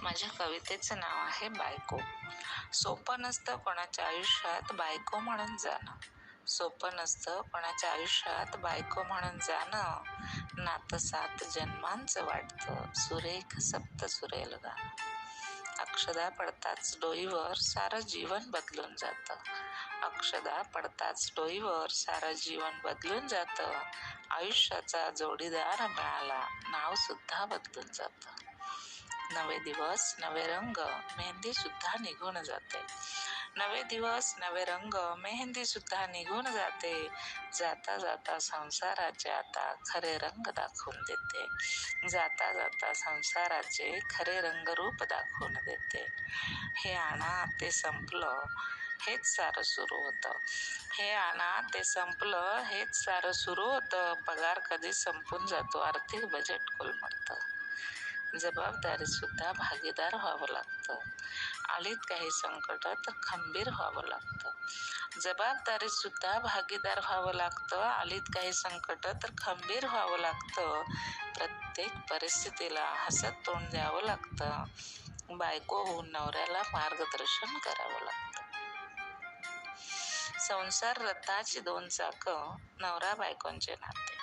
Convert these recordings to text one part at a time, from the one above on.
माझ्या कवितेचं नाव आहे बायको. सोपं नसतं कोणाच्या आयुष्यात बायको म्हणून जाणं. सोपं नसतं कोणाच्या आयुष्यात बायको म्हणून जाणं. नातं 7 जन्मांचं वाटतं, सुरेख सप्त सुरेल गाणं. अक्षदा पडताच डोईवर सारं जीवन बदलून जातं. अक्षदा पडताच डोईवर सारं जीवन बदलून जातं. आयुष्याचा जोडीदार मिळाला, नाव सुद्धा बदलून जातं. नवे दिवस नवे रंग, मेहंदी सुद्धा निघून जाते. नवे दिवस नवे रंग, मेहंदी सुद्धा निघून जाते. जाता जाता संसाराचे आता खरे रंग दाखवून देते. जाता जाता संसाराचे खरे रंगरूप दाखवून देते. हे आणा ते संपलं, हेच सारं सुरू होतं. हे आणा ते संपलं, हेच सारं सुरू होतं. पगार कधी संपून जातो, आर्थिक बजेट कोलमडतं. जबाबदारीत सुद्धा भागीदार व्हावं लागतं. आलीत काही संकट तर खंबीर व्हावं लागतं. जबाबदारीत सुद्धा भागीदार व्हावं लागतं. आलीत काही संकट तर खंबीर व्हावं लागतं. प्रत्येक परिस्थितीला हसत तोंड द्यावं लागतं. बायको होऊन नवऱ्याला मार्गदर्शन करावं लागतं. संसार रथाची 2 चाकं, नवरा बायकोंचे नाते.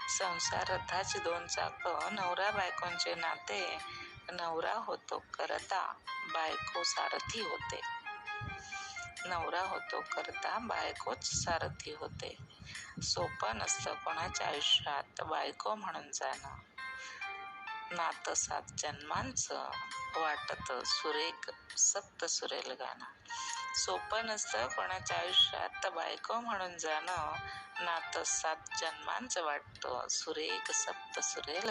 संसार रथाची 2 चाकं, नवरा बायकोंचे नाते. नवरा होतो करता, बायको सारथी होते. नवरा होतो करता, बायकोच सारथी होते. सोपं नसतं कोणाच्या आयुष्यात बायको म्हणून जाणं. नातं 7 जन्मांचं वाटतं, सुरेख सप्त सुरेल गाणं. सोपं नसतं कोणाच्या आयुष्यात बायको म्हणून जाणं. नातं 7 जन्मांचं वाटतं, सुरेख सप्त सुरेल